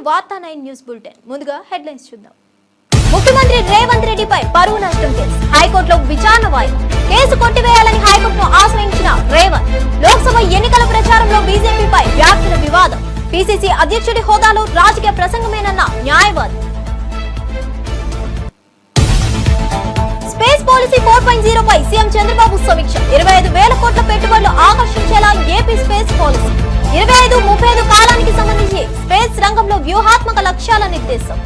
వార్తా 9 news bulletin. ముందుగా headlines చూద్దాం. ముఖ్యమంత్రి రేవంత్ రెడ్డిపై పరువు నష్టం కేసు హైకోర్టులో విచారణ వాయిదా. కేసు కొట్టివేయాలని హైకోర్టును ఆశ్రయించిన రేవంత్. లోక్సభ ఎన్నికల ప్రచారంలో బీజేపీపై వ్యాఖ్యల వివాదం. పీసీసీ అధ్యక్షుడి హోదాలో రాజకీయ ప్రసంగమేనన్న న్యాయవాది. స్పేస్ పాలసీ 4.0 పై సీఎం చంద్రబాబు సమీక్ష. 25,000 కోట్ల పెట్టుబడులు ఆకర్షించేలా ఏపీ స్పేస్ పాలసీ. 25-35 కాలానికి సంబంధించి స్పేస్ రంగంలో వ్యూహాత్మక లక్ష్యాల నిర్దేశం.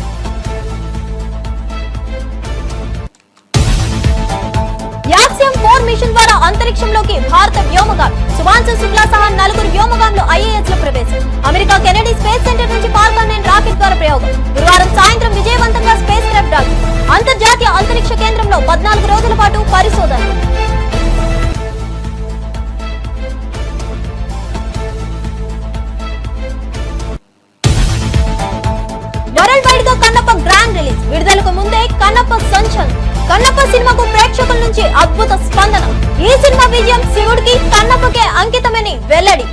యాక్సియం 4 మిషన్ ద్వారా అంతరిక్షంలోకి భారత వ్యోమగామి శుభాంశు శుక్లా సహా 4 వ్యోమగాములు ఐఏఎస్ లో ప్రవేశం. అమెరికా కెనడీ స్పేస్ సెంటర్ నుంచి ఫాల్కన్ 9 రాకెట్ ద్వారా ప్రయోగం. గురువారం సాయంత్రం విజయవంతంగా స్పేస్ క్రాఫ్ట్ డాకింగ్. అంతర్జాతీయ అంతరిక్ష కేంద్రంలో 14 రోజుల పాటు పరిశోధనలు. వరల్డ్ వైడ్ గా కన్నప్ప గ్రాండ్ రిలీజ్. విడుదలకు ముందే కన్నప్ప సంచలనం. కన్నప్ప సినిమాకు ప్రేక్షకుల నుంచి అద్భుత స్పందన. ఈ సినిమా విజయం శివుడికి కన్నప్పకే అంకితమని వెల్లడి.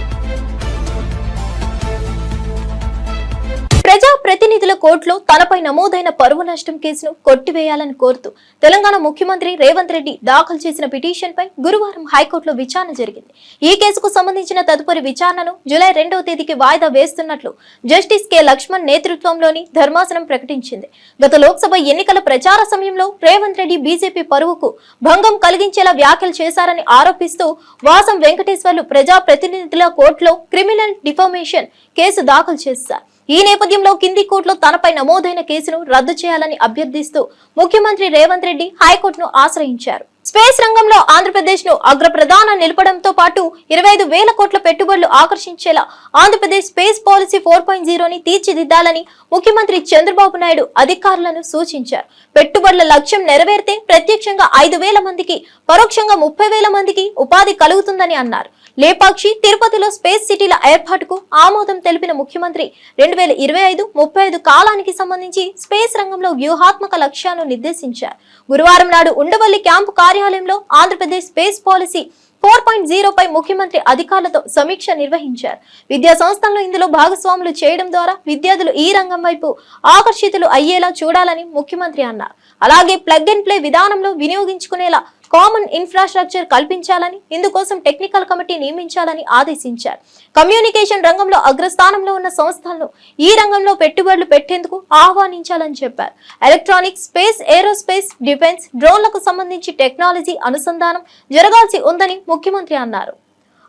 ప్రజా ప్రతినిధుల కోర్టులో తనపై నమోదైన పరువు నష్టం కేసును కొట్టివేయాలని కోరుతూ తెలంగాణ ముఖ్యమంత్రి రేవంత్ రెడ్డి దాఖలు చేసిన పిటిషన్ పై గురువారం హైకోర్టులో విచారణ జరిగింది. ఈ కేసుకు సంబంధించిన తదుపరి విచారణను జూలై 2వ తేదీకి వాయిదా వేస్తున్నట్లు జస్టిస్ కె లక్ష్మణ్ నేతృత్వంలోని ధర్మాసనం ప్రకటించింది. గత లోక్సభ ఎన్నికల ప్రచార సమయంలో రేవంత్ రెడ్డి బీజేపీ పరువుకు భంగం కలిగించేలా వ్యాఖ్యలు చేశారని ఆరోపిస్తూ వాసం వెంకటేశ్వర్లు ప్రజా ప్రతినిధుల కోర్టులో క్రిమినల్ డిఫామేషన్ కేసు దాఖలు చేశారు. ఈ నేపథ్యంలో కింది కోర్టులో తనపై నమోదైన కేసును రద్దు చేయాలని అభ్యర్థిస్తూ ముఖ్యమంత్రి రేవంత్ రెడ్డి హైకోర్టును ఆశ్రయించారు. స్పేస్ రంగంలో ఆంధ్రప్రదేశ్ ను అగ్రప్రధాన నిలపడంతో పాటు 25,000 కోట్ల పెట్టుబడులు ఆకర్షించేలా ఆంధ్రప్రదేశ్ స్పేస్ పాలసీ 4.0ని తీర్చిదిద్దాలని ముఖ్యమంత్రి చంద్రబాబు నాయుడు అధికారులను సూచించారు. పెట్టుబడుల లక్ష్యం నెరవేరితే ప్రత్యక్షంగా 5,000 మందికి, పరోక్షంగా 30,000 మందికి ఉపాధి కలుగుతుందని అన్నారు. లేపాక్షి, తిరుపతిలో స్పేస్ సిటీల ఏర్పాటుకు ఆమోదం తెలిపిన ముఖ్యమంత్రి 2025-35 కాలానికి సంబంధించి స్పేస్ రంగంలో వ్యూహాత్మక లక్ష్యాలను నిర్దేశించారు. గురువారం నాడు ఉండవల్లి క్యాంపు కార్యాలయంలో ఆంధ్రప్రదేశ్ స్పేస్ పాలసీ 4.0 పై ముఖ్యమంత్రి అధికారులతో సమీక్ష నిర్వహించారు. విద్యా సంస్థలను ఇందులో భాగస్వాములు చేయడం ద్వారా విద్యార్థులు ఈ రంగం వైపు ఆకర్షితులు అయ్యేలా చూడాలని ముఖ్యమంత్రి అన్నారు. అలాగే ప్లగ్ అండ్ ప్లే విధానంలో వినియోగించుకునేలా కామన్ ఇన్ఫ్రాస్ట్రక్చర్ కల్పించాలని, ఇందుకోసం టెక్నికల్ కమిటీ నియమించాలని ఆదేశించారు. కమ్యూనికేషన్ రంగంలో అగ్రస్థానంలో ఉన్న సంస్థలను ఈ రంగంలో పెట్టుబడులు పెట్టేందుకు ఆహ్వానించాలని చెప్పారు. ఎలక్ట్రానిక్స్, స్పేస్, ఏరోస్పేస్, డిఫెన్స్, డ్రోన్లకు సంబంధించి టెక్నాలజీ అనుసంధానం జరగాల్సి ఉందని ముఖ్యమంత్రి అన్నారు.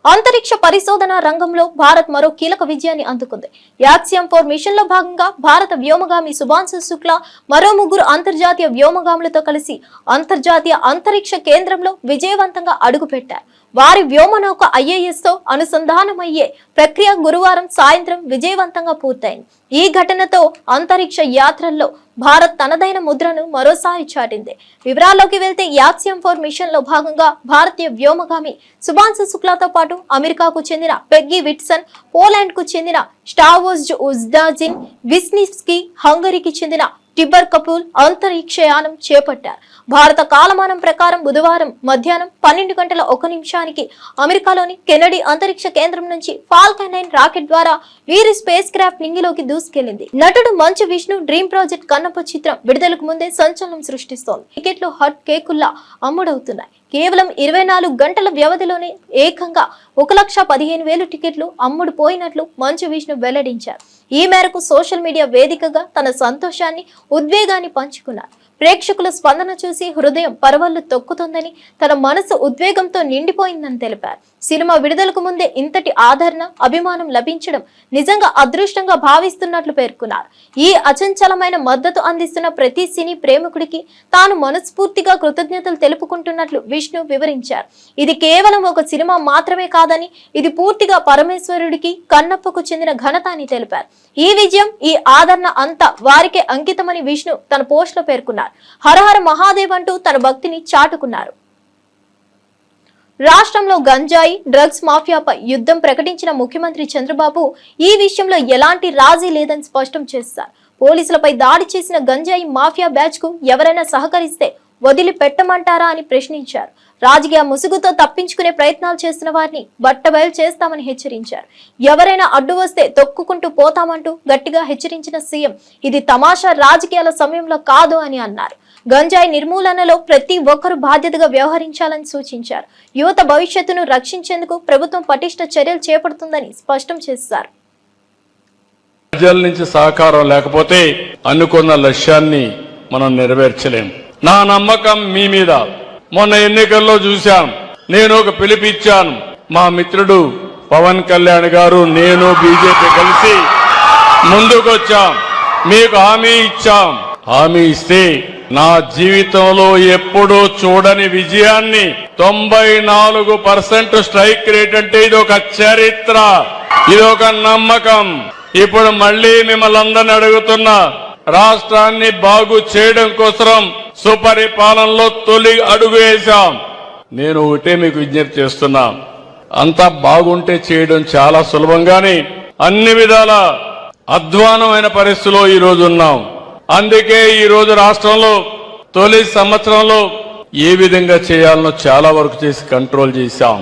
అంతరిక్ష పరిశోధన రంగంలో భారత్ మరో కీలక విజయాన్ని అందుకుంది. యాక్సియం 4 మిషన్ లో భాగంగా భారత వ్యోమగామి శుభాంశు శుక్లా మరో 3 అంతర్జాతీయ వ్యోమగాములతో కలిసి అంతర్జాతీయ అంతరిక్ష కేంద్రంలో విజయవంతంగా అడుగుపెట్టారు. వారి వ్యోమనౌక ఐఏఎస్ తో అనుసంధానమయ్యే ప్రక్రియ గురువారం సాయంత్రం విజయవంతంగా పూర్తయింది. ఈ ఘటనతో అంతరిక్ష యాత్రల్లో భారత్ తనదైన ముద్రను మరోసారి చాటింది. వివరాల్లోకి వెళ్తే యాక్సియం 4 మిషన్ లో భాగంగా భారతీయ వ్యోమగామి శుభాంశు శుక్లాతో పాటు అమెరికాకు చెందిన పెగ్గీ విట్సన్, పోలాండ్ కు చెందిన స్టావోజ్ ఉజ్డాజిన్, విస్నివ్స్కీ, హంగరీకి చెందిన టిబర్ కపూల్ అంతరిక్షయానం చేపట్టారు. భారత కాలమానం ప్రకారం బుధవారం మధ్యాహ్నం 12:01 అమెరికాలోని కెనడీ అంతరిక్ష కేంద్రం నుంచి ఫాల్కన్ 9 రాకెట్ ద్వారా వీరి స్పేస్ క్రాఫ్ట్ నింగిలోకి దూసుకెళ్లింది. నటుడు మంచు విష్ణు డ్రీమ్ ప్రాజెక్ట్ కన్నప్ప చిత్రం విడుదలకు ముందే సంచలనం సృష్టిస్తోంది. టికెట్లు హాట్ కేకుల్లా అమ్ముడవుతున్నాయి. కేవలం 24 గంటల వ్యవధిలోనే ఏకంగా 1,15,000 టికెట్లు అమ్ముడుపోయినట్లు మంచు విష్ణు వెల్లడించారు. ఈ మేరకు సోషల్ మీడియా వేదికగా తన సంతోషాన్ని, ఉద్వేగాన్ని పంచుకున్నారు. ప్రేక్షకుల స్పందన చూసి హృదయం పరవళ్లు తొక్కుతుందని, తన మనసు ఉద్వేగంతో నిండిపోయిందని తెలిపారు. సినిమా విడుదలకు ముందే ఇంతటి ఆదరణ, అభిమానం లభించడం నిజంగా అదృష్టంగా భావిస్తున్నట్లు పేర్కొన్నారు. ఈ అచంచలమైన మద్దతు అందిస్తున్న ప్రతి సినీ ప్రేమికుడికి తాను మనస్ఫూర్తిగా కృతజ్ఞతలు తెలుపుకుంటున్నట్లు విష్ణు వివరించారు. ఇది కేవలం ఒక సినిమా మాత్రమే కాదని, ఇది పూర్తిగా పరమేశ్వరుడికి, కన్నప్పకు చెందిన ఘనత అని తెలిపారు. ఈ విజయం, ఈ ఆదరణ అంతా వారికే అంకితమని విష్ణు తన పోస్ట్ లో పేర్కొన్నారు. హరహర మహాదేవ్ అంటూ తన భక్తిని చాటుకున్నారు. రాష్ట్రంలో గంజాయి, డ్రగ్స్ మాఫియాపై యుద్ధం ప్రకటించిన ముఖ్యమంత్రి చంద్రబాబు ఈ విషయంలో ఎలాంటి రాజీ లేదని స్పష్టం చేశారు. పోలీసులపై దాడి చేసిన గంజాయి మాఫియా బ్యాచ్ కు ఎవరైనా సహకరిస్తే వదిలిపెట్టమంటారా అని ప్రశ్నించారు. రాజకీయ ముసుగుతో తప్పించుకునే ప్రయత్నాలు చేస్తున్న వారిని బట్టబయలు చేస్తామని హెచ్చరించారు. ఎవరైనా అడ్డు వస్తే తొక్కుకుంటూ పోతామంటూ గట్టిగా హెచ్చరించిన సీఎం ఇది తమాషా రాజకీయాల సమయంలో కాదు అని అన్నారు. గంజాయి నిర్మూలనలో ప్రతి ఒక్కరూ బాధ్యతగా వ్యవహరించాలని సూచించారు. యువత భవిష్యత్తును రక్షించేందుకు ప్రభుత్వం పటిష్ట చర్యలు చేపడుతుందని స్పష్టం చేశారు. ప్రజల నుంచి సహకారం లేకపోతే అనుకున్న లక్ష్యాన్ని మనం నెరవేర్చలేం. నా నమ్మకం మీ మీద. మొన్న ఎన్నికల్లో చూశాం. నేను ఒక పిలుపిచ్చాను. మా మిత్రుడు పవన్ కళ్యాణ్ గారు, నేను బీజేపీ కలిసి ముందుకొచ్చాం. మీకు హామీ ఇచ్చాం. హామీ ఇస్తే నా జీవితంలో ఎప్పుడూ చూడని విజయాన్ని 94% స్ట్రైక్ రేట్ అంటే ఇది ఒక చరిత్ర, ఇది ఒక నమ్మకం. ఇప్పుడు మళ్ళీ మిమ్మల్ని అందరినీ అడుగుతున్నా, రాష్ట్రాన్ని బాగు చేయడం కోసం సుపరిపాలనలో తొలి అడుగు వేశాం. నేను ఒకటే మీకు విజ్ఞప్తి చేస్తున్నా, అంతా బాగుంటే చేయడం చాలా సులభంగానే అన్ని విధాల అధ్వానమైన పరిస్థితిలో ఈ రోజు ఉన్నాం. అందుకే ఈ రోజు రాష్ట్రంలో తొలి సంవత్సరంలో ఏ విధంగా చేయాలనో చాలా వరకు చేసి కంట్రోల్ చేశాం.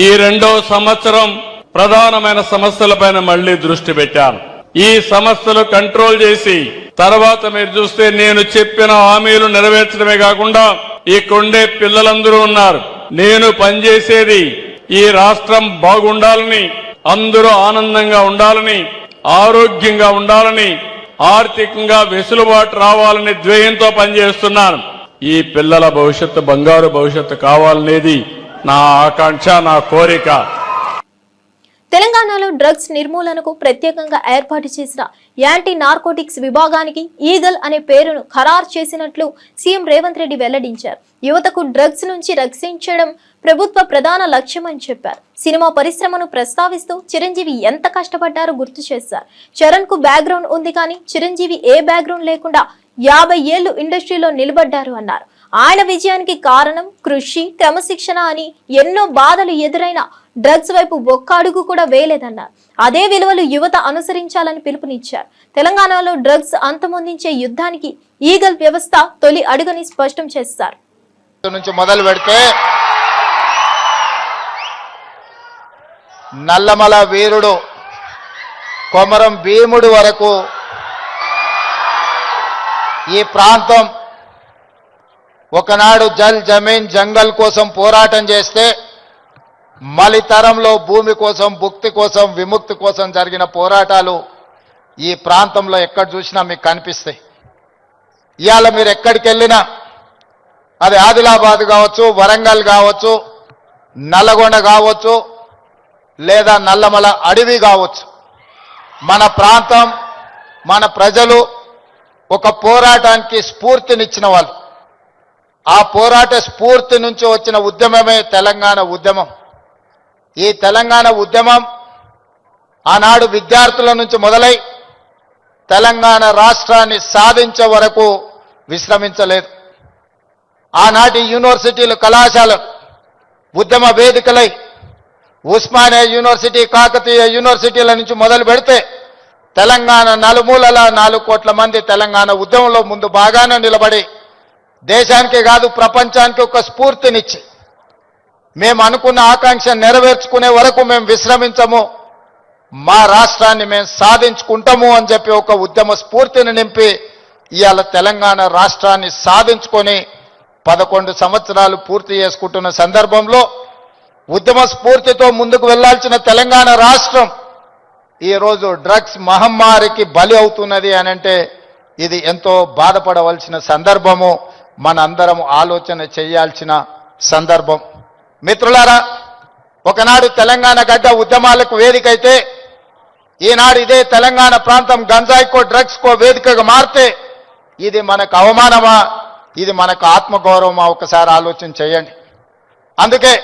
ఈ రెండవ సంవత్సరం ప్రధానమైన సమస్యలపైన మళ్లీ దృష్టి పెట్టాను. ఈ సమస్యలు కంట్రోల్ చేసి తర్వాత మీరు చూస్తే నేను చెప్పిన హామీలు నెరవేర్చడమే కాకుండా ఇక్కడుండే పిల్లలందరూ ఉన్నారు. నేను పనిచేసేది ఈ రాష్ట్రం బాగుండాలని, అందరూ ఆనందంగా ఉండాలని, ఆరోగ్యంగా ఉండాలని, ఆర్థికంగా వెసులుబాటు రావాలని ధ్యేయంతో పనిచేస్తున్నాను. ఈ పిల్లల భవిష్యత్తు బంగారు భవిష్యత్తు కావాలనేది నా ఆకాంక్ష, నా కోరిక. తెలంగాణలో డ్రగ్స్ నిర్మూలనకు ప్రత్యేకంగా ఏర్పాటు చేసిన యాంటీ నార్కోటిక్స్ విభాగానికి ఈగల్ అనే పేరును ఖరారు చేసినట్లు సీఎం రేవంత్ రెడ్డి వెల్లడించారు. యువతకు డ్రగ్స్ నుంచి రక్షించడం ప్రభుత్వ ప్రధాన లక్ష్యమని చెప్పారు. సినిమా పరిశ్రమను ప్రస్తావిస్తూ చిరంజీవి ఎంత కష్టపడ్డారో గుర్తు చేశారు. చరణ్ కు బ్యాక్గ్రౌండ్ ఉంది కానీ చిరంజీవి ఏ బ్యాక్గ్రౌండ్ లేకుండా 50 ఏళ్లు ఇండస్ట్రీలో నిలబడ్డారు అన్నారు. ఆయన విజయానికి కారణం కృషి, క్రమశిక్షణ అని ఎన్నో బాధలు ఎదురైనా డ్రగ్స్ వైపు ఒక్క అడుగు కూడా వేయలేదన్నారు. అదే విలువలు యువత అనుసరించాలని పిలుపునిచ్చారు. తెలంగాణలో డ్రగ్స్ అంతమొందించే యుద్ధానికి ఈగల్ వ్యవస్థ తొలి అడుగుని స్పష్టం చేశారు. మొదలు పెడితే నల్లమల వీరుడు కొమరం భీముడు వరకు ఈ ప్రాంతం ఒకనాడు జల్ జమీన్ జంగల్ కోసం పోరాటం చేస్తే మలితరంలో భూమి కోసం, భుక్తి కోసం, విముక్తి కోసం జరిగిన పోరాటాలు ఈ ప్రాంతంలో ఎక్కడ చూసినా మీకు కనిపిస్తాయి. ఇవాళ మీరు ఎక్కడికి వెళ్ళినా, అది ఆదిలాబాద్ కావచ్చు, వరంగల్ కావచ్చు, నల్లగొండ కావచ్చు, లేదా నల్లమల అడవి కావచ్చు, మన ప్రాంతం, మన ప్రజలు ఒక పోరాటానికి స్ఫూర్తినిచ్చిన వాళ్ళు. ఆ పోరాట స్ఫూర్తి నుంచి వచ్చిన ఉద్యమమే తెలంగాణ ఉద్యమం. ఈ తెలంగాణ ఉద్యమం ఆనాడు విద్యార్థుల నుంచి మొదలై తెలంగాణ రాష్ట్రాన్ని సాధించే వరకు విశ్రమించలేదు. ఆనాటి యూనివర్సిటీలు, కళాశాలలు ఉద్యమ వేదికలై ఉస్మానియా యూనివర్సిటీ, కాకతీయ యూనివర్సిటీల నుంచి మొదలు పెడితే తెలంగాణ నలుమూలల 4 కోట్ల మంది తెలంగాణ ఉద్యమంలో ముందు బాగానే నిలబడి దేశానికే కాదు ప్రపంచానికి ఒక స్ఫూర్తినిచ్చి మేము అనుకున్న ఆకాంక్ష నెరవేర్చుకునే వరకు మేము విశ్రమించము, మా రాష్ట్రాన్ని మేము సాధించుకుంటాము అని చెప్పి ఒక ఉద్యమ స్ఫూర్తిని నింపి ఇవాళ తెలంగాణ రాష్ట్రాన్ని సాధించుకొని 11 సంవత్సరాలు పూర్తి చేసుకుంటున్న సందర్భంలో ఉద్యమ స్ఫూర్తితో ముందుకు వెళ్లాల్సిన తెలంగాణ రాష్ట్రం ఈరోజు డ్రగ్స్ మహమ్మారికి బలి అవుతున్నది అని అంటే ఇది ఎంతో బాధపడవలసిన సందర్భము, మనందరం ఆలోచన చేయాల్సిన సందర్భం. మిత్రులారా, ఒకనాడు తెలంగాణ గడ్డ ఉద్యమాలకు వేదికైతే ఈనాడు ఇదే తెలంగాణ ప్రాంతం గంజాయికో, డ్రగ్స్కో వేదికగా మారితే ఇది మనకు అవమానమా, ఇది మనకు ఆత్మగౌరవమా? ఒకసారి ఆలోచన చేయండి. అందుకే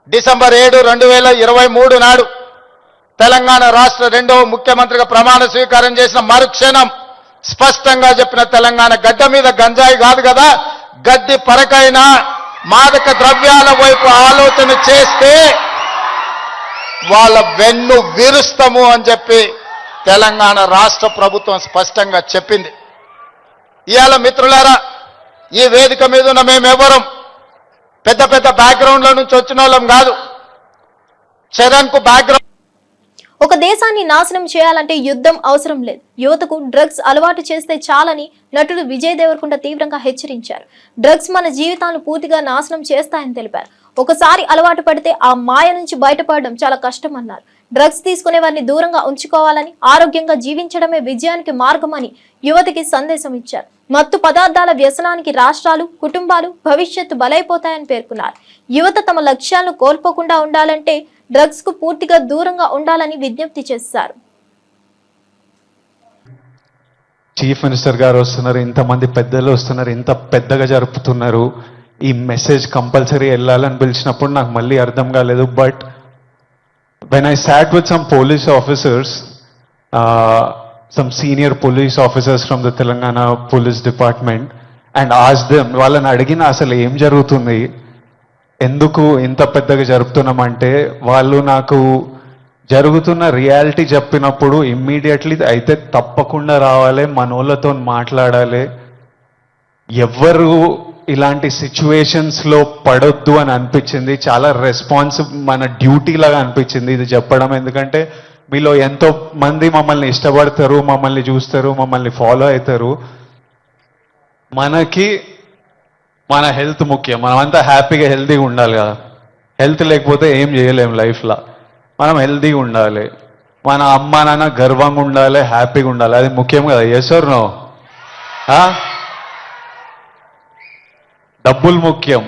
డిసెంబర్ 7, 2023 నాడు తెలంగాణ రాష్ట్ర 2వ ముఖ్యమంత్రిగా ప్రమాణ స్వీకారం చేసిన మరుక్షణం స్పష్టంగా చెప్పిన, తెలంగాణ గడ్డ మీద గంజాయి కాదు కదా, గడ్డి పరకైనా మాదక ద్రవ్యాల వైపు ఆలోచన చేస్తే వాళ్ళ వెన్ను విరుస్తాము అని చెప్పి తెలంగాణ రాష్ట్ర ప్రభుత్వం స్పష్టంగా చెప్పింది. ఇవాళ మిత్రులారా, ఈ వేదిక మీద ఉన్న మేమెవరం పెద్ద పెద్ద బ్యాక్గ్రౌండ్ల నుంచి వచ్చిన వాళ్ళం కాదు. చరణ్ కు బ్యాక్గ్రౌండ్. ఒక దేశాన్ని నాశనం చేయాలంటే యుద్ధం అవసరం లేదు, యువతకు డ్రగ్స్ అలవాటు చేస్తే చాలని నటుడు విజయ్ దేవరకొండ తీవ్రంగా హెచ్చరించారు. డ్రగ్స్ మన జీవితాలను పూర్తిగా నాశనం చేస్తాయని తెలిపారు. ఒకసారి అలవాటు పడితే ఆ మాయ నుంచి బయటపడడం చాలా కష్టమన్నారు. డ్రగ్స్ తీసుకునే వారిని దూరంగా ఉంచుకోవాలని, ఆరోగ్యంగా జీవించడమే విజయానికి మార్గమని యువతకి సందేశం ఇచ్చారు. మత్తు పదార్థాల వ్యసనానికి రాష్ట్రాలు, కుటుంబాలు భవిష్యత్తు బలైపోతాయని పేర్కొన్నారు. యువత తమ లక్ష్యాలను కోల్పోకుండా ఉండాలంటే డ్రగ్స్ కు పూర్తిగా దూరంగా ఉండాలని విజ్ఞప్తి చేశారు. చీఫ్ మినిస్టర్ గారు వస్తున్నారు, ఇంతమంది పెద్దలు వస్తున్నారు, ఇంత పెద్దగా జరుపుతున్నారు. ఈ మెసేజ్ కంపల్సరీ వెళ్ళాలని పిలిచినప్పుడు నాకు మళ్ళీ అర్థం కాలేదు. But when I sat with some police officers, some senior police officers from the Telangana Police Department, and asked them, వాళ్ళని అడిగిన అసలు ఏం జరుగుతుంది, ఎందుకు ఇంత పెద్దగా జరుపుతున్నామంటే వాళ్ళు నాకు జరుగుతున్న రియాలిటీ చెప్పినప్పుడు ఇమ్మీడియట్లీ అయితే తప్పకుండా రావాలి, మనోళ్ళతో మాట్లాడాలి, ఎవ్వరు ఇలాంటి సిచ్యువేషన్స్లో పడొద్దు అని అనిపించింది. చాలా మన డ్యూటీ లాగా అనిపించింది ఇది చెప్పడం. ఎందుకంటే మీలో ఎంతో మంది మమ్మల్ని ఇష్టపడతారు, మమ్మల్ని చూస్తారు, మమ్మల్ని ఫాలో అవుతారు. మనకి మన హెల్త్ ముఖ్యం. మనమంతా హ్యాపీగా హెల్తీగా ఉండాలి కదా. హెల్త్ లేకపోతే ఏం చేయలేము లైఫ్లో. మనం హెల్తీగా ఉండాలి, మన అమ్మ నాన్న గర్వంగా ఉండాలి, హ్యాపీగా ఉండాలి. అది ముఖ్యం కదా. Yes or no? డబ్బులు ముఖ్యం.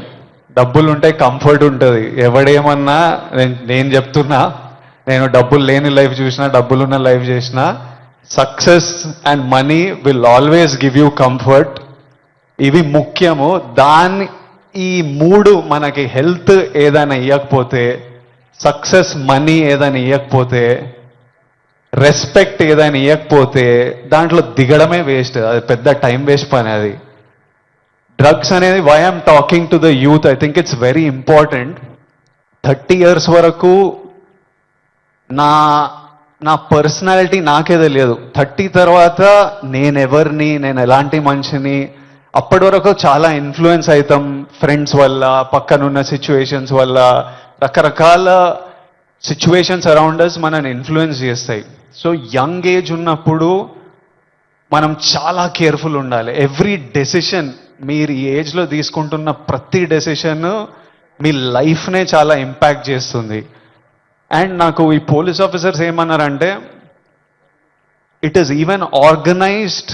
డబ్బులు ఉంటే కంఫర్ట్ ఉంటుంది. ఎవడేమన్నా నేను చెప్తున్నా, నేను డబ్బులు లేని లైఫ్ చూసినా, డబ్బులున్న లైఫ్ చేసినా, success and money will always give you comfort. ఇవి ముఖ్యము. ఈ మూడు మనకి హెల్త్ ఏదైనా ఇవ్వకపోతే, సక్సెస్ మనీ ఏదైనా ఇవ్వకపోతే, రెస్పెక్ట్ ఏదైనా ఇవ్వకపోతే దాంట్లో దిగడమే వేస్ట్. అది పెద్ద టైం వేస్ట్ పని. అది డ్రగ్స్ అనేది, why I'm talking to the youth, I think it's very important. 30 years వరకు నా పర్సనాలిటీ నాకే తెలియదు. 30 తర్వాత నేనెవరిని, నేను ఎలాంటి మనిషిని, అప్పటి వరకు చాలా ఇన్ఫ్లుయెన్స్ అవుతాం ఫ్రెండ్స్ వల్ల, పక్కనున్న సిచ్యువేషన్స్ వల్ల. రకరకాల సిచ్యువేషన్స్ అరౌండ్ అస్ మనని ఇన్ఫ్లుయెన్స్ చేస్తాయి. సో యంగ్ ఏజ్ ఉన్నప్పుడు మనం చాలా కేర్ఫుల్ ఉండాలి. ఎవ్రీ డెసిషన్, మీరు ఈ ఏజ్లో తీసుకుంటున్న ప్రతి డెసిషన్ మీ లైఫ్నే చాలా ఇంపాక్ట్ చేస్తుంది. అండ్ నాకు ఈ పోలీస్ ఆఫీసర్స్ ఏమన్నారంటే, it is even organised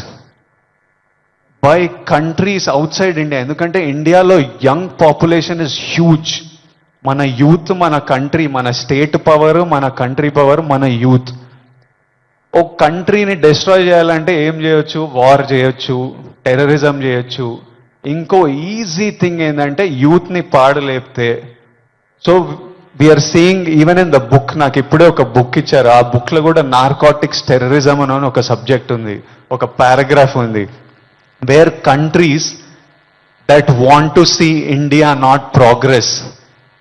by countries out side India. ఎందుకంటే ఇండియాలో యంగ్ పాపులేషన్ ఇస్ హ్యూజ్. మన యూత్, మన కంట్రీ, మన స్టేట్ పవర్, మన కంట్రీ పవర్, మన యూత్. ఒక కంట్రీని డిస్ట్రాయ్ చేయాలంటే ఏం చేయొచ్చు? వార్ చేయొచ్చు, టెర్రరిజం చేయొచ్చు. ఇంకో ఈజీ థింగ్ ఏంటంటే యూత్ని పాడలేపితే. So we are seeing even in the book, నాకు ఇప్పుడే ఒక బుక్ ఇచ్చారు. ఆ బుక్లో కూడా నార్కోటిక్స్ టెర్రరిజం అని ఒక సబ్జెక్ట్ ఉంది, ఒక పారాగ్రాఫ్ ఉంది. Where countries that want to see India not progress,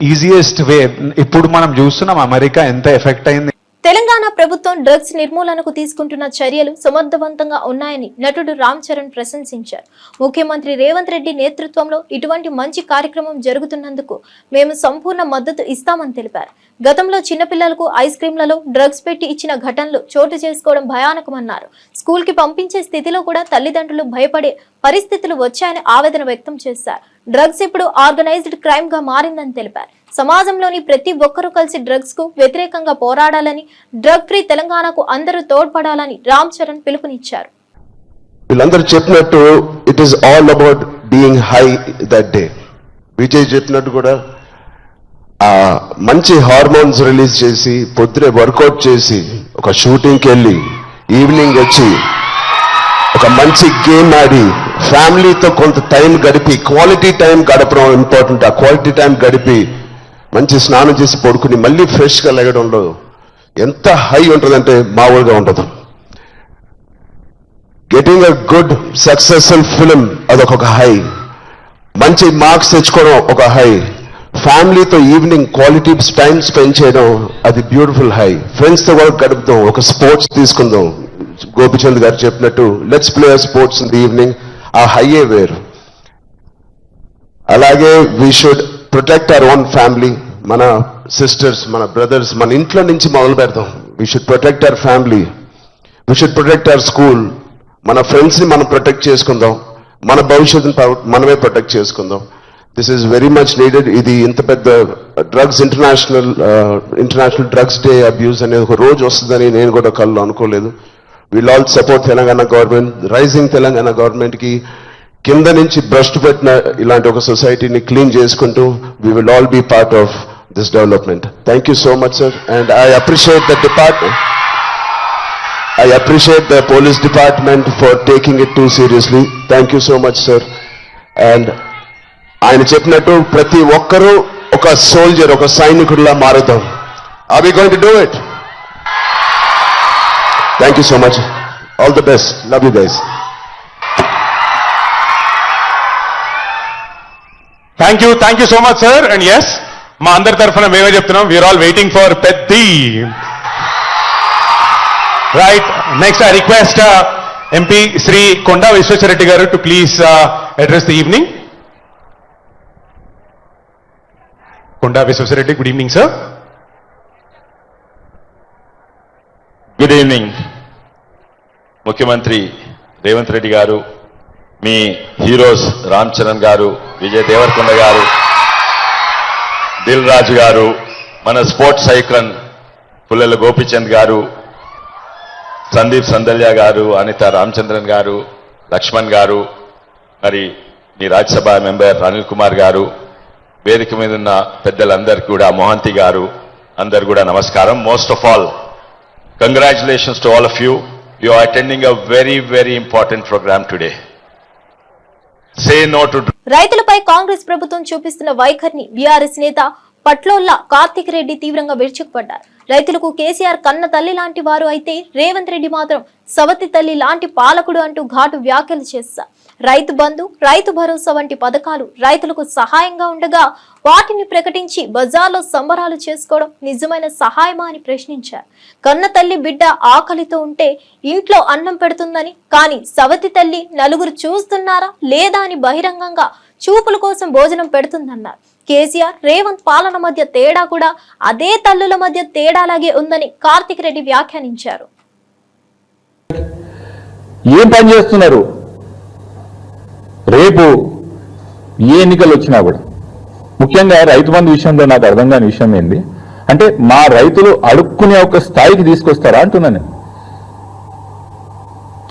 easiest way. ఇప్పుడు మనం చూస్తున్నాం అమెరికా ఎంత ఎఫెక్ట్ అయింది. తెలంగాణ ప్రభుత్వం డ్రగ్స్ నిర్మూలనకు తీసుకుంటున్న చర్యలు సమర్థవంతంగా ఉన్నాయని నటుడు రామ్ చరణ్ ప్రశంసించారు. ముఖ్యమంత్రి రేవంత్ రెడ్డి నేతృత్వంలో ఇటువంటి మంచి కార్యక్రమం జరుగుతున్నందుకు మేము సంపూర్ణ మద్దతు ఇస్తామని తెలిపారు. గతంలో చిన్నపిల్లలకు ఐస్ క్రీంలలో డ్రగ్స్ పెట్టి ఇచ్చిన ఘటనలు చోటు చేసుకోవడం భయానకమన్నారు. స్కూల్ కి పంపించే స్థితిలో కూడా తల్లిదండ్రులు భయపడే పరిస్థితులు వచ్చాయని ఆవేదన వ్యక్తం చేశారు. డ్రగ్స్ ఇప్పుడు ఆర్గనైజ్డ్ క్రైమ్ గా మారిందని తెలిపారు. సమాజంలోని ప్రతి ఒక్కరూ కలిసి డ్రగ్స్ కు వ్యతిరేకంగా పోరాడాలని, డ్రగ్ ఫ్రీ తెలంగాణకు అందరూ తోడ్పడాలని రామ్ చరణ్ పిలుపునిచ్చారు. వీళ్ళందరూ చెప్పినట్టు it is all about being high that day. Vijay చెప్పినట్టు కూడా మంచి హార్మోన్స్ రిలీజ్ చేసి, పొద్దునే వర్కౌట్ చేసి, ఒక షూటింగ్కి వెళ్ళి, ఈవినింగ్ వచ్చి ఒక మంచి గేమ్ ఆడి, ఫ్యామిలీతో కొంత టైం గడిపి, క్వాలిటీ టైం గడపడం ఇంపార్టెంట్. ఆ క్వాలిటీ టైం గడిపి మంచి స్నానం చేసి పడుకుని మళ్ళీ ఫ్రెష్గా లెగడంలో ఎంత హై ఉంటుందంటే మామూలుగా ఉండదు. Getting a good successful film అదొక హై, మంచి మార్క్స్ తెచ్చుకోవడం ఒక హై, ఫ్యామిలీతో ఈవినింగ్ క్వాలిటీ టైం స్పెండ్ చేయడం అది బ్యూటిఫుల్ హై. ఫ్రెండ్స్తో కూడా గడుపుదాం, ఒక స్పోర్ట్స్ తీసుకుందాం. గోపిచంద్ గారు చెప్పినట్టు let's play sports in the evening, ఆ హైయే వేరు. అలాగే we should protect our own family. మన సిస్టర్స్, మన బ్రదర్స్, మన ఇంట్లో నుంచి మొదలు పెడదాం. We should protect our family, we should protect our school. మన ఫ్రెండ్స్ని మనం ప్రొటెక్ట్ చేసుకుందాం, మన భవిష్యత్తుని మనమే ప్రొటెక్ట్ చేసుకుందాం. This is very much needed. ఇది ఇంత పెద్ద drugs international drugs day abuse అనేది ఒక రోజు వస్తుందని నేను కూడా కళ్ళు అనుకోలేదు. Will all support Telangana government, rising Telangana గవర్నమెంట్కి కింద నుంచి భ్రష్టు పెట్టిన ఇలాంటి ఒక సొసైటీని క్లీన్ చేసుకుంటూ we will all be part of this development. Thank you so much sir. And I appreciate the department, I appreciate the police department for taking it too seriously. Thank you so much, sir. And ఆయన చెప్పినట్టు ప్రతి ఒక్కరూ ఒక soldier, ఒక సైనికుడిలా మారుతాం. Are we going to do it? Thank you so much. All the best. Love you guys. Thank you so much, sir. And yes, మా అందరి తరఫున మేమే చెప్తున్నాం, we are all waiting for Petti. Right. Next, I request MP Sri Konda Vishweshwar Garu to please address the evening. Konda Vishweshwar Reddy, good evening, sir. Good evening. ముఖ్యమంత్రి రేవంత్ రెడ్డి గారు, మీ heroes Ram Charan గారు, విజయ్ దేవరకొండ గారు, దిల్ రాజు గారు, మన స్పోర్ట్స్ ఐకాన్ పుల్లెల గోపీచంద్ గారు, సందీప్ సందల్య గారు, అనిత రామచంద్రన్ గారు, లక్ష్మణ్ గారు, మరి మీ రాజ్యసభ మెంబర్ అనిల్ కుమార్ గారు, వేదిక మీద ఉన్న పెద్దలందరికీ కూడా, మోహంతి గారు, అందరు కూడా నమస్కారం. Most of all, congratulations to all of you. You are attending a very very important programme today. Say no to. రైతులపై కాంగ్రెస్ ప్రభుత్వం చూపిస్తున్న వైఖరిని బీఆర్ఎస్ నేత పట్లోల్ల కార్తిక్ రెడ్డి తీవ్రంగా విరుచుకుపడ్డారు. రైతులకు కేసీఆర్ కన్న తల్లి లాంటి వారు అయితే రేవంత్ రెడ్డి మాత్రం సవతి తల్లి లాంటి పాలకుడు అంటూ ఘాటు వ్యాఖ్యలు చేశారు. రైతు బంధు, రైతు భరోసా వంటి పథకాలు రైతులకు సహాయంగా ఉండగా వాటిని ప్రకటించి బజార్లో సంబరాలు చేసుకోవడం నిజమైన సహాయమా అని ప్రశ్నించారు. కన్న తల్లి బిడ్డ ఆకలితో ఉంటే ఇంట్లో అన్నం పెడుతుందని, కానీ సవతి తల్లి నలుగురు చూస్తున్నారా లేదా అని బహిరంగంగా చూపుల కోసం భోజనం పెడుతుందన్నారు. కేసీఆర్ రేవంత్ పాలన మధ్య తేడా కూడా అదే తల్లుల మధ్య తేడాలాగే ఉందని కార్తిక్ రెడ్డి వ్యాఖ్యానించారు. ఏం పని చేస్తున్నారు? రేపు ఏ ఎన్నికలు వచ్చినా కూడా, ముఖ్యంగా రైతు బంధు విషయంలో నాకు అర్థం కాని విషయం ఏంది అంటే, మా రైతులు అడుక్కునే ఒక స్థాయికి తీసుకొస్తారా అంటున్నాను.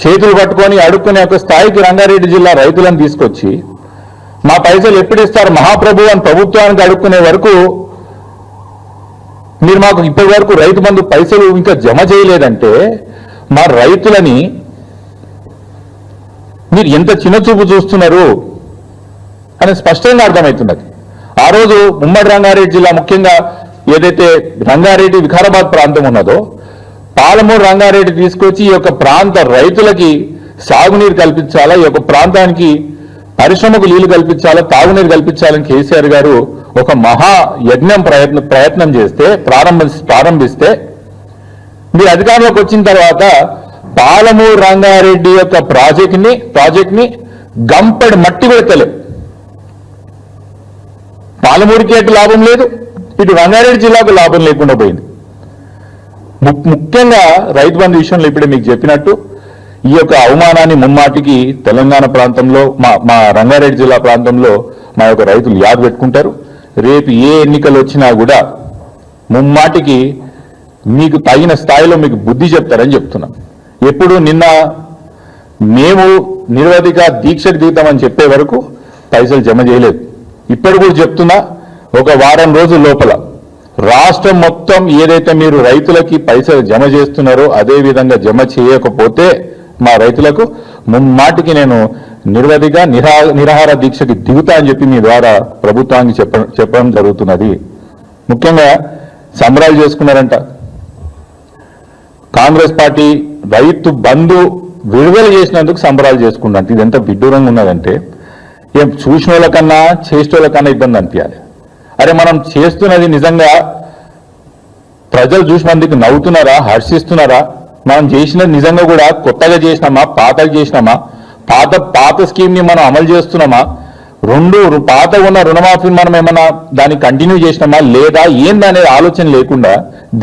చేతులు పట్టుకొని అడుక్కునే ఒక స్థాయికి రంగారెడ్డి జిల్లా రైతులను తీసుకొచ్చి మా పైసలు ఎప్పుడు ఇస్తారు మహాప్రభు అని ప్రభుత్వానికి అడుక్కునే వరకు మీరు మాకు ఇప్పటి వరకు రైతు బంధు పైసలు ఇంకా జమ చేయలేదంటే మా రైతులని మీరు ఎంత చిన్నచూపు చూస్తున్నారు అని స్పష్టంగా అర్థమవుతున్నది. ఆ రోజు ఉమ్మడి రంగారెడ్డి జిల్లా, ముఖ్యంగా ఏదైతే రంగారెడ్డి వికారాబాద్ ప్రాంతం ఉన్నదో, పాలమూరు రంగారెడ్డి తీసుకొచ్చి ఈ యొక్క ప్రాంత రైతులకి సాగునీరు కల్పించాలా, ఈ యొక్క ప్రాంతానికి పరిశ్రమకు నీళ్లు కల్పించాలా, తాగునీరు కల్పించాలని కేసీఆర్ గారు ఒక మహా యజ్ఞం ప్రయత్నం చేస్తే ప్రారంభిస్తే మీరు అధికారంలోకి వచ్చిన తర్వాత పాలమూరు రంగారెడ్డి యొక్క ప్రాజెక్ట్ని గంపడి మట్టి పెడతలే. పాలమూరుకి అటు లాభం లేదు, ఇటు రంగారెడ్డి జిల్లాకు లాభం లేకుండా పోయింది. ముఖ్యంగా రైతు బంధు విషయంలో ఇప్పుడే మీకు చెప్పినట్టు ఈ యొక్క అవమానాన్ని ముమ్మాటికి తెలంగాణ ప్రాంతంలో, మా రంగారెడ్డి జిల్లా ప్రాంతంలో మా యొక్క రైతులు యాద పెట్టుకుంటారు. రేపు ఏ ఎన్నికలు వచ్చినా కూడా ముమ్మాటికి మీకు తగిన స్థాయిలో మీకు బుద్ధి చెప్తారని చెప్తున్నాం. ఎప్పుడు నిన్న మేము నిరవధిక దీక్షకు దిగుతామని చెప్పే వరకు పైసలు జమ చేయలేదు. ఇప్పుడు కూడా చెప్తున్నా, ఒక వారం రోజుల లోపల రాష్ట్రం మొత్తం ఏదైతే మీరు రైతులకి పైసలు జమ చేస్తున్నారో అదే విధంగా జమ చేయకపోతే మా రైతులకు ముమ్మాటికి నేను నిరవధిగా నిరాహార దీక్షకి దిగుతా అని చెప్పి మీ ద్వారా ప్రభుత్వానికి చెప్పడం జరుగుతున్నది. ముఖ్యంగా సంబరాలు చేసుకున్నారంట. కాంగ్రెస్ పార్టీ రైతు బంధు విడుదల చేసినందుకు సంబరాలు చేసుకున్నారంట. ఇది ఎంత విడ్డూరంగా ఉన్నదంటే, ఏం చూసిన వాళ్ళకన్నా చేసిన వాళ్ళకన్నా ఇబ్బంది అనిపించాలి. అరే మనం చేస్తున్నది నిజంగా ప్రజలు చూసి మందికి నవ్వుతున్నారా, హర్షిస్తున్నారా? మనం చేసినది నిజంగా కూడా కొత్తగా చేసినామా, పాతగా చేసినామా, పాత స్కీమ్ని మనం అమలు చేస్తున్నామా, పాత ఉన్న రుణమాఫీ మనం ఏమన్నా దాన్ని కంటిన్యూ చేసినామా లేదా ఏందనేది ఆలోచన లేకుండా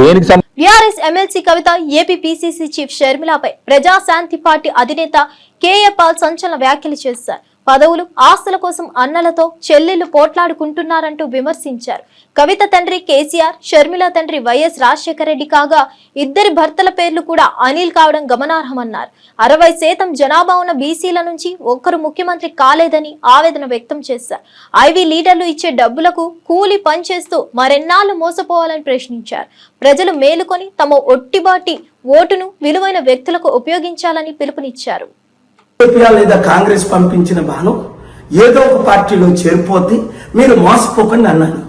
దేనికి BRS MLC Kavitha AP PCC chief షర్మిలపై ప్రజాశాంతి పార్టీ అధినేత కేఏ పాల్ సంచలన వ్యాఖ్యలు చేశారు. పదవులు ఆస్తుల కోసం అన్నలతో చెల్లెళ్లు పోట్లాడుకుంటున్నారంటూ విమర్శించారు. కవిత తండ్రి కేసీఆర్, షర్మిల తండ్రి వైఎస్ రాజశేఖర రెడ్డి కాగా ఇద్దరి భర్తల పేర్లు కూడా అనిల్ కావడం గమనార్హమన్నారు. 60% జనాభా ఉన్న బీసీల నుంచి ఒక్కరు ముఖ్యమంత్రి కాలేదని ఆవేదన వ్యక్తం చేశారు. ఐవీ లీడర్లు ఇచ్చే డబ్బులకు కూలి పనిచేస్తూ మరెన్నాళ్లు మోసపోవాలని ప్రశ్నించారు. ప్రజలు మేలుకొని తమ ఒట్టిబాటి ఓటును విలువైన వ్యక్తులకు ఉపయోగించాలని పిలుపునిచ్చారు. లేదా కాంగ్రెస్ పంపించిన బాణం ఏదో ఒక పార్టీలో చేరిపోద్ది, మీరు మోసపోకండి అన్నాను.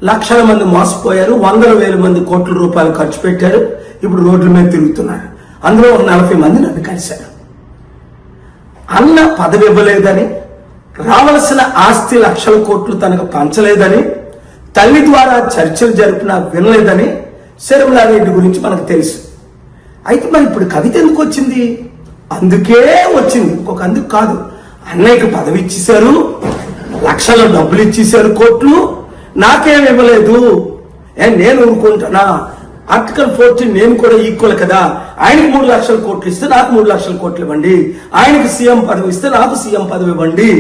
లక్షల మంది మోసపోయారు, 100,000 మంది కోట్ల రూపాయలు ఖర్చు పెట్టారు, ఇప్పుడు రోడ్ల మీద తిరుగుతున్నారు. అందులో ఒక 40 మంది నన్ను కలిశారు. అన్న పదవి ఇవ్వలేదని, రావలసిన ఆస్తి లక్షల కోట్లు తనకు పంచలేదని, తల్లి ద్వారా చర్చలు జరిపినా వినలేదని శర్మిలారెడ్డి గురించి మనకు తెలుసు. అయితే మరి ఇప్పుడు కవిత ఎందుకు వచ్చింది? అందుకే వచ్చింది, ఇంకొక అందుకు కాదు. అన్నయ్యకి పదవి ఇచ్చేశారు, లక్షల డబ్బులు ఇచ్చేశారు, కోట్లు, నాకేం ఇవ్వలేదు, నేను ఊరుకుంటున్నా. ఆర్టికల్ 14 నేను కూడా ఈక్వల్ కదా, ఆయనకి 3 లక్షల కోట్లు ఇస్తే నాకు 3 లక్షల కోట్లు ఇవ్వండి, ఆయనకి సీఎం పదవి ఇస్తే నాకు సీఎం పదవి ఇవ్వండి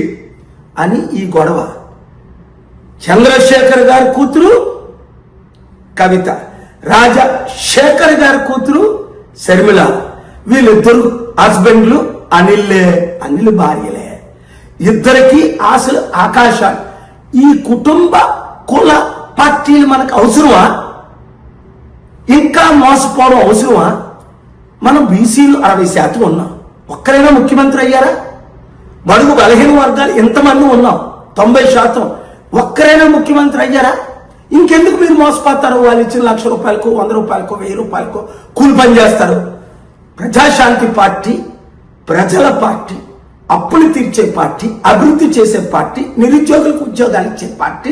అని ఈ గొడవ. చంద్రశేఖర్ గారి కూతురు కవిత, రాజశేఖర్ గారి కూతురు శర్మిల, వీళ్ళిద్దరు హస్బెండ్లు అనిల్ భార్యలే. ఇద్దరికి ఆశలు ఆకాశాలు. ఈ కుటుంబ కుల పార్టీలు మనకు అవసరమా? ఇంకా మోసపోవడం అవసరమా? మనం బీసీలు 60% ఉన్నాం, ఒక్కరైనా ముఖ్యమంత్రి అయ్యారా? బడుగు బలహీన వర్గాలు ఎంతమంది ఉన్నాం, 90%, ఒక్కరైనా ముఖ్యమంత్రి అయ్యారా? ఇంకెందుకు మీరు మోసపోతారు? వాళ్ళు ఇచ్చిన 1,00,000 రూపాయలకు, 100 రూపాయలకు, 1000 రూపాయలకు కూలి పని చేస్తారు. ప్రజాశాంతి పార్టీ ప్రజల పార్టీ, అప్పులు తీర్చే పార్టీ, అభివృద్ధి చేసే పార్టీ, నిరుద్యోగులకు ఉద్యోగాలు ఇచ్చే పార్టీ.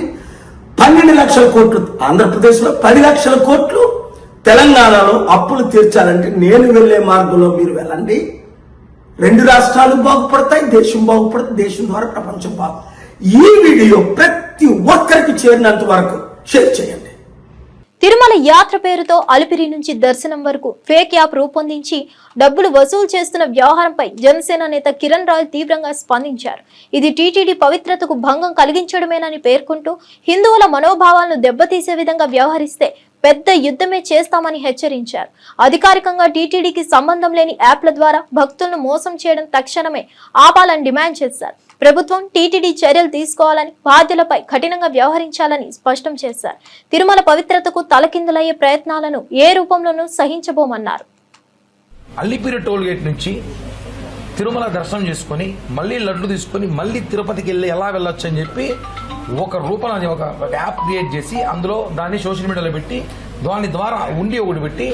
12 లక్షల కోట్లు ఆంధ్రప్రదేశ్లో, 10 లక్షల కోట్లు తెలంగాణలో అప్పులు తీర్చాలంటే నేను వెళ్లే మార్గంలో మీరు వెళ్ళండి. 2 రాష్ట్రాలు బాగుపడతాయి, దేశం బాగుపడుతుంది, దేశం ద్వారా ప్రపంచం ఈ వీడియో ప్రతి ఒక్కరికి చేరినంత వరకు షేర్ చేయండి. తిరుమల యాత్ర పేరుతో అలిపిరి నుంచి దర్శనం వరకు ఫేక్ యాప్ రూపొందించి డబ్బులు వసూలు చేస్తున్న వ్యవహారంపై జనసేన నేత కిరణ్ రాయ్ తీవ్రంగా స్పందించారు. ఇది టీటీడీ పవిత్రతకు భంగం కలిగించడమేనని పేర్కొంటూ హిందువుల మనోభావాలను దెబ్బతీసే విధంగా వ్యవహరిస్తే పెద్ద యుద్ధమే చేస్తామని హెచ్చరించారు. అధికారికంగా టీటీడీకి సంబంధం లేని యాప్ల ద్వారా భక్తులను మోసం చేయడం తక్షణమే ఆపాలని డిమాండ్ చేశారు. ప్రభుత్వం టీటీడీ చర్యలు తీసుకోవాలని, బాధ్యులపై కఠినంగా వ్యవహరించాలని స్పష్టం చేశారు. తిరుమల పవిత్రతకు తలకిందులయ్యే ప్రయత్నాలను ఏ రూపంలోనూ సహించబోమన్నారు. అల్లిపిరి టోల్ గేట్ నుంచి తిరుమల దర్శనం చేసుకుని మళ్ళీ లడ్లు తీసుకుని మళ్ళీ తిరుపతికి వెళ్ళి ఎలా వెళ్ళొచ్చు అని చెప్పి ఒక రూపంలో ఒక యాప్ క్రియేట్ చేసి అందులో దాన్ని సోషల్ మీడియాలో పెట్టి దాని ద్వారా ఉండి ఒకటి పెట్టి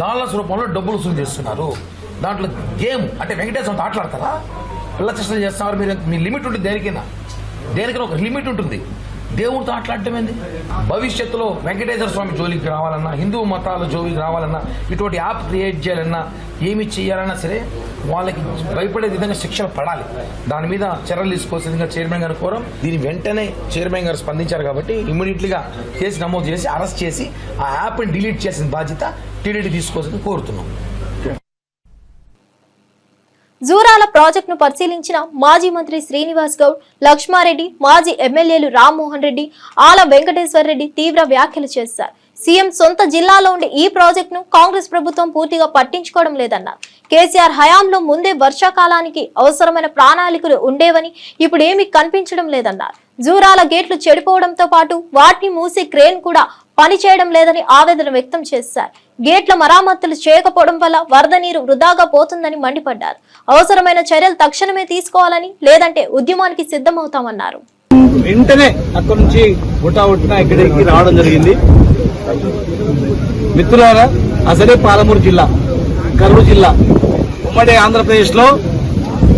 డాలర్స్ రూపంలో డబ్బులు వసూలు చేస్తున్నారు. దాంట్లో గేమ్ అంటే వెంకటేశ్వర ఆటలాడతారా? పిల్ల చేష్టలు చేస్తున్నారు మీరు. మీ లిమిట్ ఉంటుంది, దేనికైనా ఒక లిమిట్ ఉంటుంది. దేవుడితో ఆటలాడటం ఏంది? భవిష్యత్తులో వెంకటేశ్వర స్వామి జోలికి రావాలన్నా, హిందూ మతాల జోలికి రావాలన్నా, ఇటువంటి యాప్ క్రియేట్ చేయాలన్నా, ఏమి చేయాలన్నా సరే వాళ్ళకి భయపడే విధంగా శిక్షలు పడాలి. దాని మీద చర్యలు తీసుకోవాల్సిందిగా చైర్మన్ గారు కోరం. దీని వెంటనే చైర్మన్ గారు స్పందించారు కాబట్టి ఇమ్మీడియట్లీగా కేసు నమోదు చేసి అరెస్ట్ చేసి ఆ యాప్ని డిలీట్ చేసిన బాధ్యత టీటీడీ తీసుకోవాల్సింది కోరుతున్నాం. జూరాల ప్రాజెక్టును పరిశీలించిన మాజీ మంత్రి శ్రీనివాస్ గౌడ్, లక్ష్మారెడ్డి, మాజీ ఎమ్మెల్యేలు రామ్మోహన్ రెడ్డి, ఆల వెంకటేశ్వర రెడ్డి తీవ్ర వ్యాఖ్యలు చేశారు. సీఎం సొంత జిల్లాలో ఉండే ఈ ప్రాజెక్టును కాంగ్రెస్ ప్రభుత్వం పూర్తిగా పట్టించుకోవడం లేదన్నారు. కేసీఆర్ హయాంలో ముందే వర్షాకాలానికి అవసరమైన ప్రణాళికలు ఉండేవని ఇప్పుడు ఏమీ కనిపించడం లేదన్నారు. జూరాల గేట్లు చెడిపోవడంతో పాటు వాటిని మూసే క్రేన్ కూడా పనిచేయడం లేదని ఆవేదన వ్యక్తం చేశారు. గేట్ల మరామతులు చేయకపోవడం వల్ల వరద నీరు వృధాగా పోతుందని మండిపడ్డారు. అవసరమైన చర్యలు తక్షణమే తీసుకోవాలని, లేదంటే ఉద్యమానికి సిద్ధమవుతామన్నారు. వెంటనే అక్కడి నుంచి ఒట్టిన ఇక్కడికి రావడం జరిగింది. మిత్రులారా, అసలే పాలమూరు జిల్లా, కర్నూలు జిల్లా, ఉమ్మడి ఆంధ్రప్రదేశ్ లో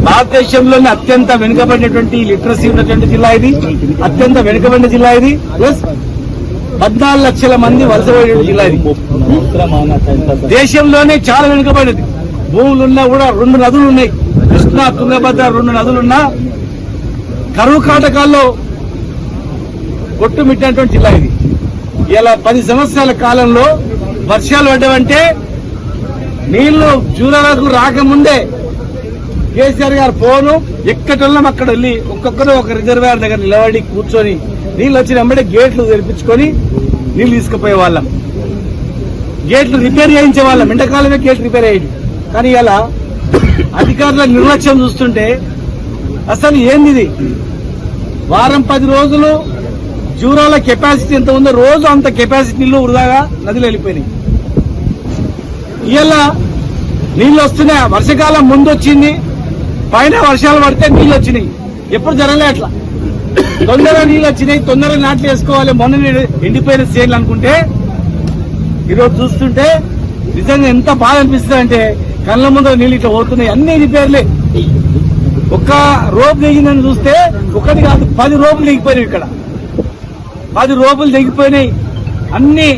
భారతదేశంలోని అత్యంత వెనుకబడినటువంటి లిటరసీ ఉన్నటువంటి జిల్లా ఇది. అత్యంత వెనుకబడిన జిల్లా ఇది. ప్లస్ 14 లక్షల మంది వలస పోయిన జిల్లా ఇది. దేశంలోనే చాలా వెనుకబడినది. భూములున్నా కూడా 2 నదులు ఉన్నాయి. కృష్ణా, తుంగభద్ర 2 నదులున్నా కరువు కాటకాల్లో కొట్టుమిట్టినటువంటి జిల్లా ఇది. ఇలా 10 సంవత్సరాల కాలంలో వర్షాలు పడ్డామంటే నీళ్లు జూరాలకు రాకముందే కేసీఆర్ గారు ఫోను ఎక్కటోళ్ళం అక్కడ వెళ్ళి ఒక్కొక్కరు ఒక రిజర్వాయర్ దగ్గర నిలబడి కూర్చొని నీళ్ళు వచ్చిన వెంబడే గేట్లు తెరిపించుకొని నీళ్లు తీసుకుపోయే వాళ్ళం. గేట్లు రిపేర్ చేయించే వాళ్ళం. ఎండాకాలమే గేట్లు రిపేర్ అయ్యేది. కానీ ఇలా అధికారుల నిర్లక్ష్యం చూస్తుంటే అసలు ఏంది ఇది? వారం 10 రోజులు జూరాల కెపాసిటీ ఎంత ఉందో రోజు అంత కెపాసిటీ నీళ్లు వృధాగా నదిలో వెళ్ళిపోయినాయి. ఇలా నీళ్లు వస్తున్నాయి. వర్షాకాలం ముందు వచ్చింది, పైన వర్షాలు పడితే నీళ్లు వచ్చినాయి. ఎప్పుడు జరగలే అట్లా. తొందరగా నీళ్ళు వచ్చినాయి, తొందరగా నాట్లు వేసుకోవాలి, మొన్న ఎండిపోయిన చేనులు అనుకుంటే ఈరోజు చూస్తుంటే నిజంగా ఎంత బాధ అనిపిస్తుంది అంటే కళ్ళ ముందు నీళ్ళు ఇట్లా పోతున్నాయి. అన్ని రిపేర్లే. ఒక్క రోపు దిగిందని చూస్తే ఒకటి కాదు 10 రోపులు దిగిపోయినాయి. ఇక్కడ 10 రోపులు దిగిపోయినాయి. అన్ని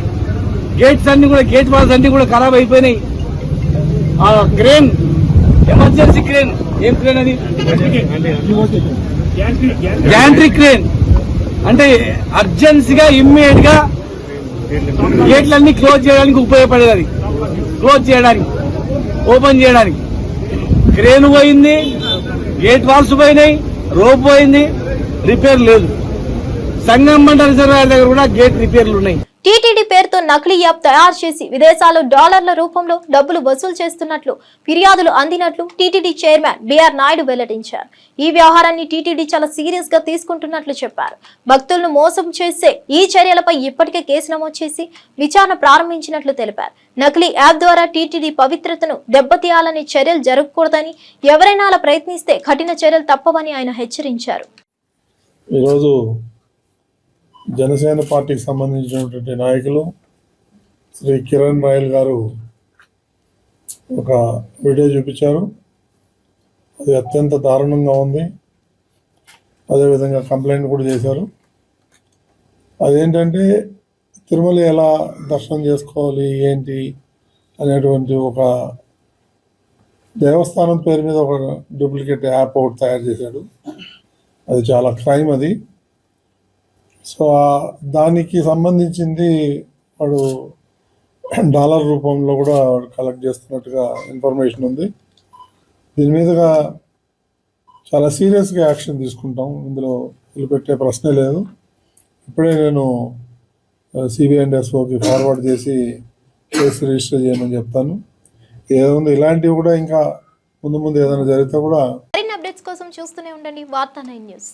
గేట్స్ అన్ని కూడా, గేట్ వాల్స్ అన్ని కూడా ఖరాబ్ అయిపోయినాయి. ఆ క్రేన్, ఎమర్జెన్సీ క్రేన్, ఏం క్రేన్ అది? గ్యాంట్రీ క్రేన్ అంటే అర్జెన్సీగా ఇమ్మీడియట్ గా గేట్లన్నీ క్లోజ్ చేయడానికి ఉపయోగపడేది. అది క్లోజ్ చేయడానికి, ఓపెన్ చేయడానికి క్రేన్ పోయింది, గేట్ వాల్స్ పోయినాయి, రోప్ పోయింది, రిపేర్ లేదు. సంగమండ రిజర్వాయర్ దగ్గర కూడా గేట్ రిపేర్లు ఉన్నాయి. టీటీడీ పేరుతో నకిలీ యాప్ తయారు చేసి విదేశాల్లో డాలర్ల రూపంలో డబ్బులు వసూలు చేస్తున్నట్లు ఫిర్యాదులు అందినట్లు టీటీడీ చైర్మన్ బిఆర్ నాయుడు వెల్లడించారు. ఈ వ్యవహారాన్ని టీటీడీ చాలా సీరియస్ గా తీసుకుంటున్నట్లు చెప్పారు. భక్తులను మోసం చేసే ఈ చర్యలపై ఇప్పటికే కేసు నమోదు చేసి విచారణ ప్రారంభించినట్లు తెలిపారు. నకిలీ యాప్ ద్వారా టీటీడీ పవిత్రతను దెబ్బతీయాలనే చర్యలు జరగకూడదని, ఎవరైనా అలా ప్రయత్నిస్తే కఠిన చర్యలు తప్పవని ఆయన హెచ్చరించారు. ఈరోజు జనసేన పార్టీకి సంబంధించినటువంటి నాయకులు శ్రీ కిరణ్ రాయల్ గారు ఒక వీడియో చూపించారు. అది అత్యంత దారుణంగా ఉంది. అదేవిధంగా కంప్లైంట్ కూడా చేశారు. అదేంటంటే తిరుమల ఎలా దర్శనం చేసుకోవాలి ఏంటి అనేటువంటి ఒక దేవస్థానం పేరు మీద ఒక డూప్లికేట్ యాప్ ఒకటి తయారు చేశాడు. అది చాలా క్రైమ్ అది. సో దానికి సంబంధించింది వాడు డాలర్ రూపంలో కూడా కలెక్ట్ చేస్తున్నట్టుగా ఇన్ఫర్మేషన్ ఉంది. దీని మీదుగా చాలా సీరియస్గా యాక్షన్ తీసుకుంటాం. ఇందులో పెట్టే ప్రశ్నే లేదు. ఇప్పుడే నేను సిబిఐ అండ్ ఎస్ఓకి ఫార్వర్డ్ చేసి కేసు రిజిస్టర్ చేయమని చెప్తాను. ఏముంది ఇలాంటివి కూడా ఇంకా ముందు ఏదైనా జరిగితే కూడా. మరిన్ని అప్డేట్స్ కోసం చూస్తూనే ఉండండి వార్తా 9 న్యూస్.